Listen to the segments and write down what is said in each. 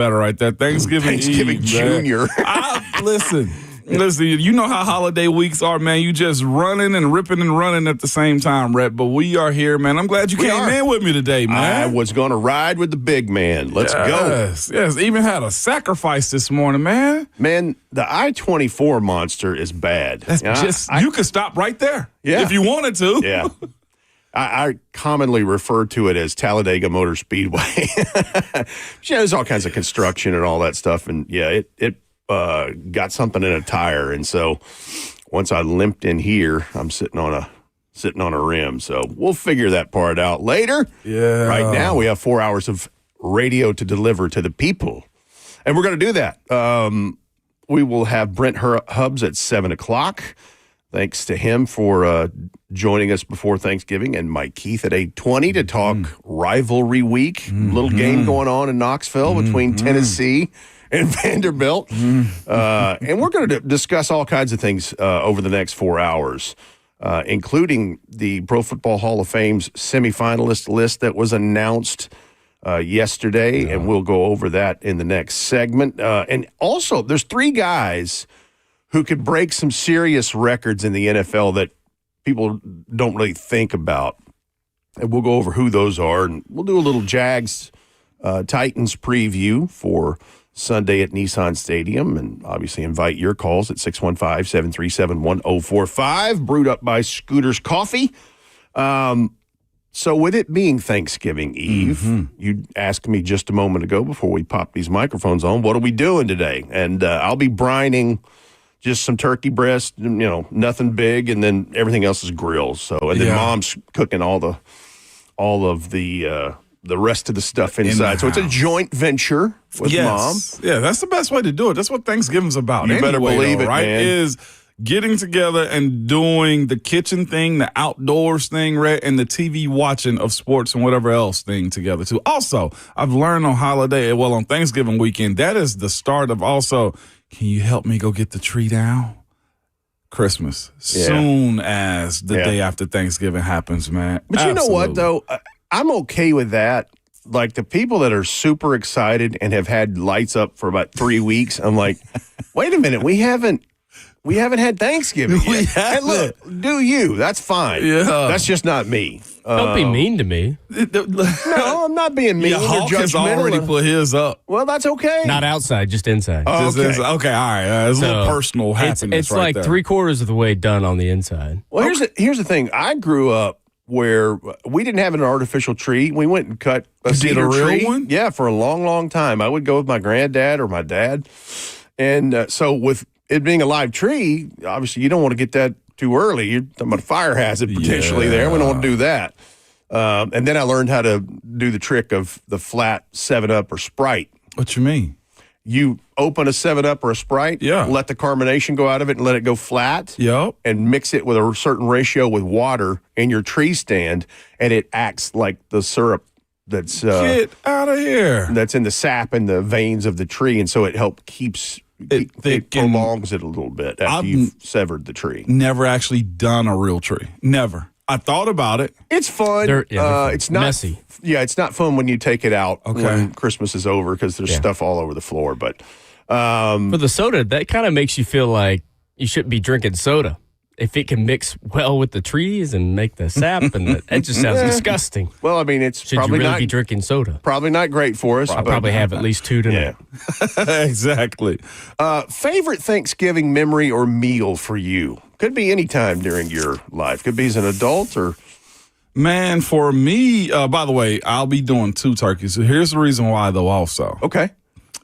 better right there. Thanksgiving Eve, Junior. Listen, you know how holiday weeks are, man. You just running and ripping and running at the same time, Rhett. But we are here, man. I'm glad you came in with me today, man. I was going to ride with the big man. Let's go. Yes, even had a sacrifice this morning, man. Man, the I-24 monster is bad. That's you could stop right there if you wanted to. Yeah. I commonly refer to it as Talladega Motor Speedway. There's all kinds of construction and all that stuff. And, it got something in a tire. And so once I limped in here, I'm sitting on a rim. So we'll figure that part out later. Yeah. Right now, we have 4 hours of radio to deliver to the people. And we're going to do that. We will have Brent Hubbs at 7 o'clock. Thanks to him for joining us before Thanksgiving, and Mike Keith at 8:20 to talk rivalry week. Little game going on in Knoxville between Tennessee and Vanderbilt. And we're going to discuss all kinds of things over the next 4 hours, including the Pro Football Hall of Fame's semifinalist list that was announced yesterday, and we'll go over that in the next segment. And also, there's 3 guys who could break some serious records in the NFL that people don't really think about. And we'll go over who those are, and we'll do a little Jags Titans preview for Sunday at Nissan Stadium, and obviously invite your calls at 615-737-1045, brewed up by Scooter's Coffee. So with it being Thanksgiving Eve, you asked me just a moment ago before we popped these microphones on, what are we doing today? And I'll be brining just some turkey breast, nothing big, and then everything else is grills. So, and then Mom's cooking all of the rest of the stuff inside. So it's a joint venture with Mom. Yeah, that's the best way to do it. That's what Thanksgiving's about. You better believe it, right? Man. Is getting together and doing the kitchen thing, the outdoors thing, right, and the TV watching of sports and whatever else thing together too. Also, I've learned on Thanksgiving weekend, that is the start of also, can you help me go get the tree down? Christmas. Soon as the day after Thanksgiving happens, man. But you know what, though? I'm okay with that. Like, the people that are super excited and have had lights up for about 3 weeks, I'm like, wait a minute, we haven't had Thanksgiving yet. And look, do you. That's fine. Yeah. That's just not me. Don't be mean to me. No, I'm not being mean or Hawk has judgmental. already put his up. Well, that's okay. Not outside, just inside. Oh, okay. Okay, all right. It's a little personal happiness It's right like there. 3/4 of the way done on the inside. Well, here's the thing. I grew up where we didn't have an artificial tree. We went and cut a cedar real tree. one? Yeah, for a long, long time. I would go with my granddad or my dad. And so with it being a live tree, obviously you don't want to get that too early. You're talking about a fire hazard potentially there. We don't want to do that. And then I learned how to do the trick of the flat 7-Up or Sprite. What you mean? You open a 7-Up or a Sprite, let the carbonation go out of it and let it go flat, and mix it with a certain ratio with water in your tree stand, and it acts like the syrup that's get out of here. That's in the sap and the veins of the tree, and so it it prolongs it a little bit after you've severed the tree. Never actually done a real tree. Never. I thought about it. It's fun. It's not messy. Yeah, it's not fun when you take it out when Christmas is over because there's stuff all over the floor. But for the soda, that kind of makes you feel like you shouldn't be drinking soda. If it can mix well with the trees and make the sap, and it just sounds disgusting. Well, I mean, it's Should probably you really not be drinking soda. Probably not great for us. I probably have at least 2 tonight. Yeah. Exactly. Favorite Thanksgiving memory or meal for you? Could be any time during your life. Could be as an adult or... Man, for me, by the way, I'll be doing 2 turkeys. So here's the reason why, though, also. Okay.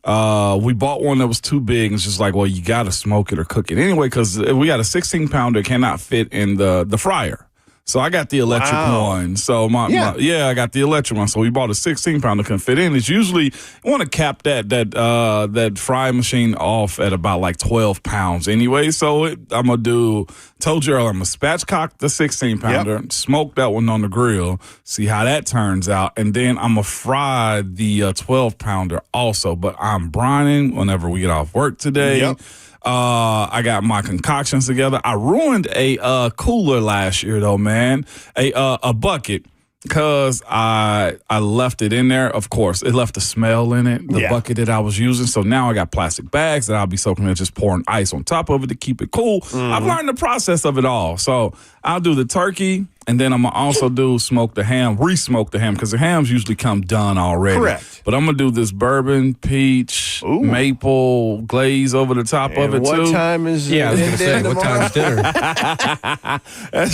We bought one that was too big. It's just like, well, you got to smoke it or cook it anyway, because we got a 16-pounder cannot fit in the fryer. So I got the electric one. So I got the electric one. So we bought a 16-pounder, couldn't fit in. It's usually I want to cap that frying machine off at about like 12 pounds anyway. So I'm gonna told you earlier, I'm gonna spatchcock the 16-pounder, smoke that one on the grill, see how that turns out, and then I'm gonna fry the 12-pounder also. But I'm brining whenever we get off work today. Yep. I got my concoctions together. I ruined a cooler last year, though, man. A bucket. because I left it in there. Of course, it left the smell in it, the bucket that I was using. So now I got plastic bags that I'll be soaking in, just pouring ice on top of it to keep it cool. I've learned the process of it all. So I'll do the turkey, and then I'm going to also do smoke the ham, re-smoke the ham, because the hams usually come done already. Correct. But I'm going to do this bourbon, peach, maple glaze over the top of it, what too. What time is it? Yeah, I was going to say, what time's dinner?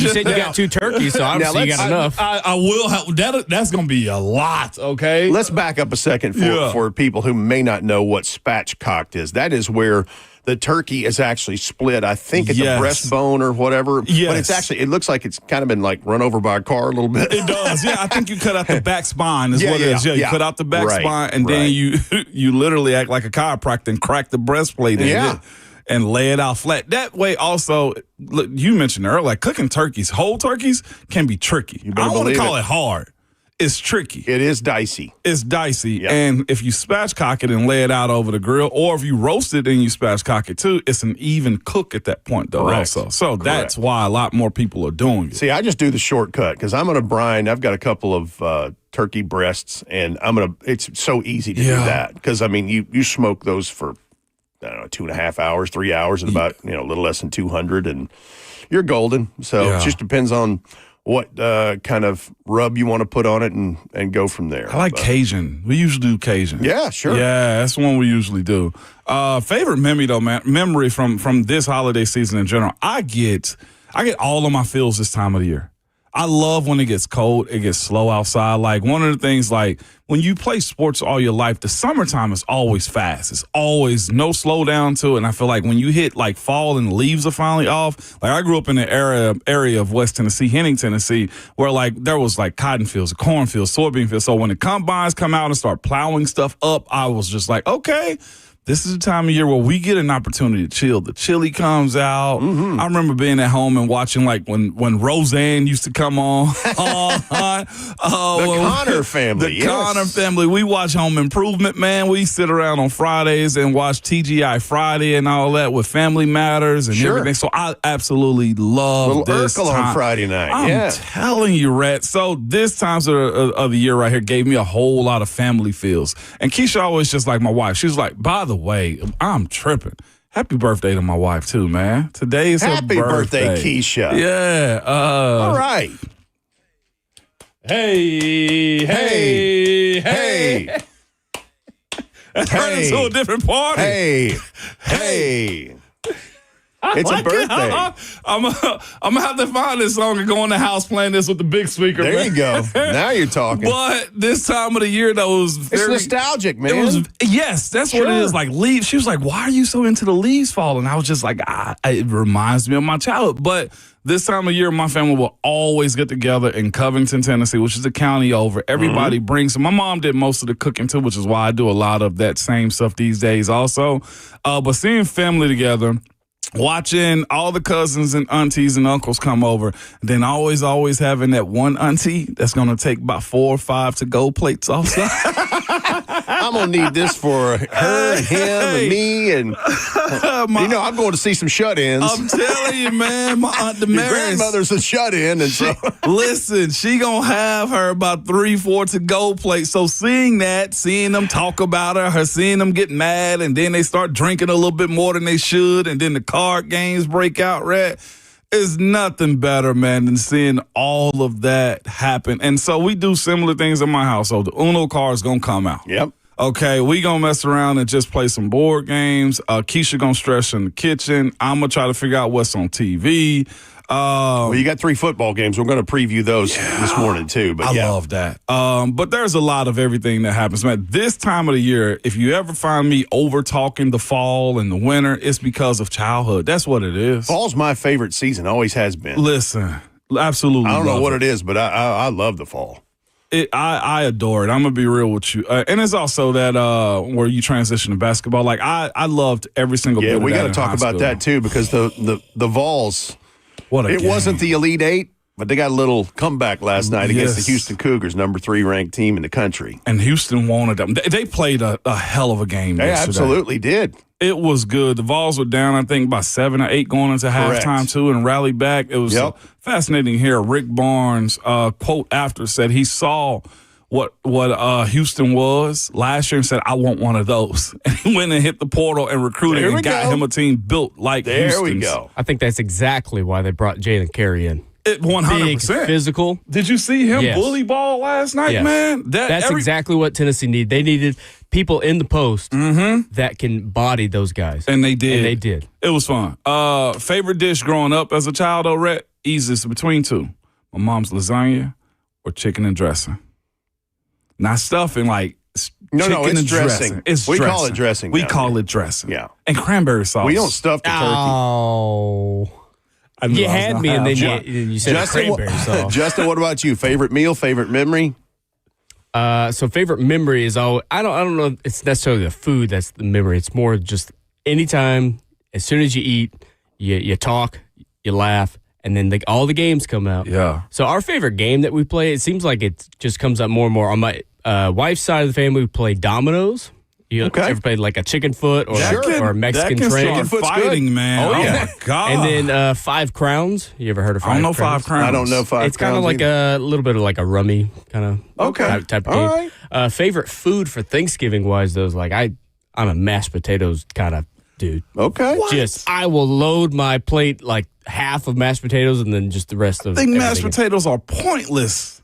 You said you got 2 turkeys, so obviously you got enough. I will have that. That's going to be a lot, okay? Let's back up a second for people who may not know what spatchcocked is. That is where the turkey is actually split, I think, at the breastbone or whatever. Yes. But it's actually, it looks like it's kind of been like run over by a car a little bit. It does, yeah. I think you cut out the back spine is what it is. Yeah, you cut out the back spine, and then you literally act like a chiropractor and crack the breastplate in it and lay it out flat. That way also, look, you mentioned earlier, like cooking turkeys, whole turkeys can be tricky. I don't want to call it hard. It's tricky. It is dicey. It's dicey. And if you spatchcock it and lay it out over the grill, or if you roast it and you spatchcock it too, it's an even cook at that point though also. So that's why a lot more people are doing it. See, I just do the shortcut because I'm going to brine. I've got a couple of turkey breasts, and it's so easy to do that because, I mean, you smoke those for, I don't know, 2.5 hours, 3 hours at about, a little less than 200, and you're golden. So it just depends on what kind of rub you want to put on it and go from there. I like Cajun. We usually do Cajun. Yeah, sure. Yeah, that's the one we usually do. Favorite memory from this holiday season in general. I get all of my feels this time of the year. I love when it gets cold, it gets slow outside. Like, one of the things, like, when you play sports all your life, the summertime is always fast. It's always no slowdown to it. And I feel like when you hit, like, fall and the leaves are finally off, like, I grew up in the area of West Tennessee, Henning, Tennessee, where, like, there was, like, cotton fields, cornfields, soybean fields. So when the combines come out and start plowing stuff up, I was just like, okay, this is the time of year where we get an opportunity to chill. The chili comes out. I remember being at home and watching, like, when Roseanne used to come on. The Connor family. The Connor family. We watch Home Improvement, man. We sit around on Fridays and watch TGI Friday and all that with Family Matters and everything. So I absolutely love this Urkel time. on Friday night. I'm telling you, Rat. So this time of the year right here gave me a whole lot of family feels. And Keisha always just like my wife. She was like, by the way, I'm tripping. Happy birthday to my wife, too, man. Today is her birthday. Happy birthday, Keisha. Yeah. All right. Hey. That turned into a different party. Hey. It's a birthday. I'm gonna have to find this song and go in the house playing this with the big speaker. There you go. Now you're talking. But this time of the year, though, was very, it's nostalgic, man. That's what it is. Like, leaves. She was like, "Why are you so into the leaves falling?" I was just like, "It reminds me of my childhood." But this time of year, my family will always get together in Covington, Tennessee, which is the county over. Everybody brings. My mom did most of the cooking too, which is why I do a lot of that same stuff these days, also. But seeing family together, watching all the cousins and aunties and uncles come over, then always having that one auntie that's going to take about 4 or 5 to-go plates offside. I'm going to need this for her and him and me. And, I'm going to see some shut-ins. I'm telling you, man, my Aunt Damaris. Your grandmother's a shut-in. And listen, she going to have her about 3, 4 to-go plates. So seeing them talk about her seeing them get mad, and then they start drinking a little bit more than they should, and then the card games break out, Red, is nothing better, man, than seeing all of that happen. And so we do similar things in my household. The Uno card's going to come out. Yep. Okay, we going to mess around and just play some board games. Keisha going to stretch in the kitchen. I'm going to try to figure out what's on TV. Well, you got 3 football games. We're going to preview those this morning, too. But I love that. But there's a lot of everything that happens, man. This time of the year, if you ever find me over-talking the fall and the winter, it's because of childhood. That's what it is. Fall's my favorite season. Always has been. Listen, absolutely. I don't know what it is, but I love the fall. I adore it. I'm going to be real with you. And it's also that where you transition to basketball. Like, I loved every single bit of that. Yeah, we got to talk about that, too, because the Vols, it wasn't the Elite Eight, but they got a little comeback last night against the Houston Cougars, number 3 ranked team in the country. And Houston wanted them. They played a hell of a game yesterday. They absolutely did. It was good. The Vols were down, I think, by 7 or 8 going into halftime, too, and rallied back. It was fascinating here. Rick Barnes, quote after, said he saw what Houston was last year and said, I want one of those. And he went and hit the portal and recruited and got him a team built like Houston's. There we go. I think that's exactly why they brought Jalen Carey in. 100%. Big, physical. Did you see him bully ball last night, man? That's exactly what Tennessee needed. They needed people in the post that can body those guys. And they did. It was fun. Favorite dish growing up as a child, though, Rhett? Easiest between two. My mom's lasagna or chicken and dressing. Not stuffing like chicken it's and dressing. We call it dressing. We call it dressing. Yeah. And cranberry sauce. We don't stuff the turkey. Oh. You had me, and then you said cranberry sauce. Justin, what about you? Favorite meal, favorite memory? So favorite memory is I don't know if it's necessarily the food that's the memory. It's more just anytime, as soon as you eat, you talk, you laugh, and then all the games come out. Yeah. So our favorite game that we play, it seems like it just comes up more and more. On my wife's side of the family, we play dominoes. You ever played like a chicken foot or a Mexican train? Chicken foot's fighting, man. Oh, yeah. Oh, my God. And then 5 Crowns. You ever heard of 5 Crowns? I don't know 5 Crowns. I don't know 5 Crowns. It's kind of like a little bit of like a rummy kind of type of game. Right. Favorite food for Thanksgiving-wise, though, is like I'm a mashed potatoes kind of dude. Okay. Just I will load my plate like half of mashed potatoes and then just the rest of I think mashed everything. potatoes are pointless.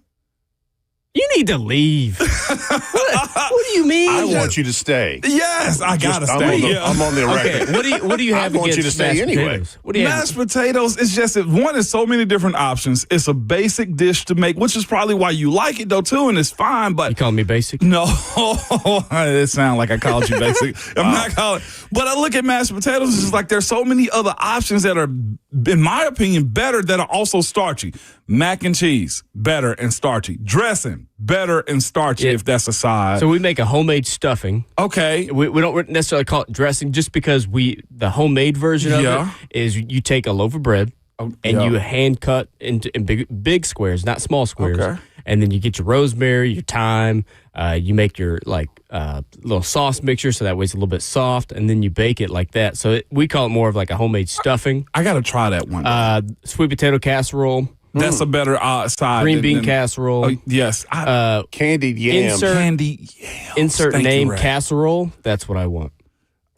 You need to leave. What do you mean? I want you to stay. Yes, I gotta stay. I'm on the record. Okay, what do you have I want against you to stay mashed anyway. potatoes? What do you Mashed potatoes, it's just that one is so many different options. It's a basic dish to make, which is probably why you like it though too, and it's fine. But You calling me basic? no, it sounds like I called you basic. I'm not calling. But I look at mashed potatoes, it's just like there's so many other options that are, in my opinion, better that are also starchy. Mac and cheese, better and starchy. Dressing, better and starchy if that's a side. So we make a homemade stuffing. Okay. We don't necessarily call it dressing just because the homemade version of it is you take a loaf of bread and you hand cut in big squares, not small squares. Okay. And then you get your rosemary, your thyme, you make your little sauce mixture so that way it's a little bit soft, and then you bake it like that. So we call it more of like a homemade stuffing. I got to try that one. Sweet potato casserole. That's a better side. Green bean casserole. Yes. Candied yams. Candied yams. Insert Thank name you, Ray. casserole. That's what I want.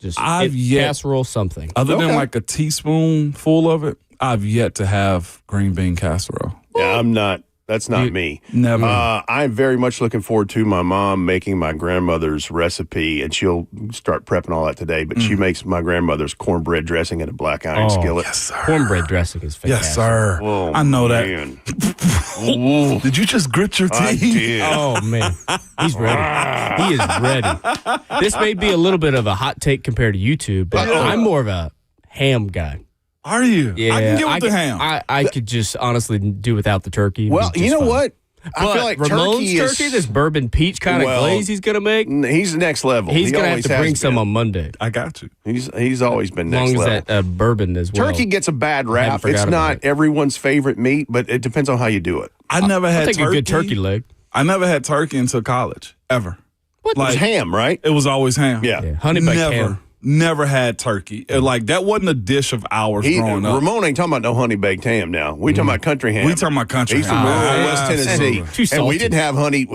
Just casserole something. Other than like a teaspoonful of it, I've yet to have green bean casserole. Yeah, I'm not. That's not me. Never. I'm very much looking forward to my mom making my grandmother's recipe, and she'll start prepping all that today. But she makes my grandmother's cornbread dressing in a black iron skillet. Yes, sir. Cornbread dressing is fantastic. Yes, sir. Oh, I know man. that. Did you just grit your teeth? I did. Oh, man. He's ready. He is ready. This may be a little bit of a hot take compared to you two, but I'm more of a ham guy. Are you? Yeah, I can get with the ham. I could just honestly do without the turkey. Well, you know what? I feel like Ramon's turkey, this bourbon peach kind of glaze he's going to make, he's next level. he's going to have to bring some on Monday. I got you. He's always been next As long level. as that bourbon as well. Turkey gets a bad rap. It's not everyone's favorite meat, but it depends on how you do it. I never had I'll take turkey. a good turkey leg. I never had turkey until college, ever. What? Like, it was ham, right? It was always ham. Yeah. Honey baked ham. Never had turkey. Like, that wasn't a dish of ours growing up. Ramon ain't talking about no honey baked ham now. We talking about country ham. We talking about country He's from ham. West Tennessee. Too salty. And we didn't have honey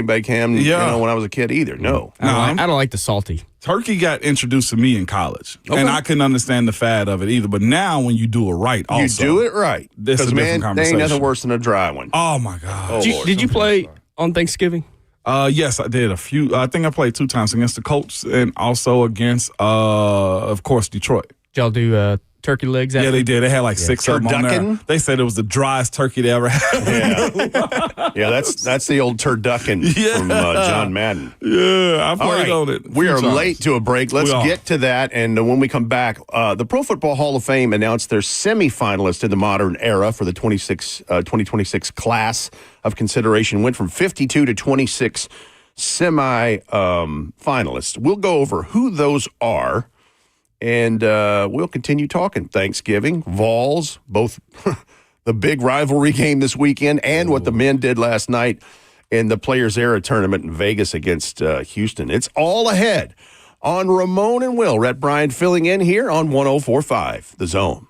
baked ham when I was a kid either. No. I don't like the salty. Turkey got introduced to me in college, and I couldn't understand the fad of it either. But now, when you do it right, also, you do it right. This is a different there ain't conversation. nothing worse than a dry one. Oh my God! Did you play on Thanksgiving? Yes, I did a few. I think I played 2 times against the Colts and also against, of course, Detroit. Did y'all do turkey legs? Yeah, they did. They had like 6 of them on there. They said it was the driest turkey they ever had. Yeah, that's the old turducken from John Madden. Yeah, I played on it. We are late to a break. Let's get to that. And when we come back, the Pro Football Hall of Fame announced their semifinalists in the modern era for the 2026 class of consideration. Went from 52 to 26 finalists. We'll go over who those are. And we'll continue talking Thanksgiving, Vols, both the big rivalry game this weekend and what the men did last night in the Players Era tournament in Vegas against Houston. It's all ahead on Ramon and Will. Rhett Bryan filling in here on 104.5 The Zone.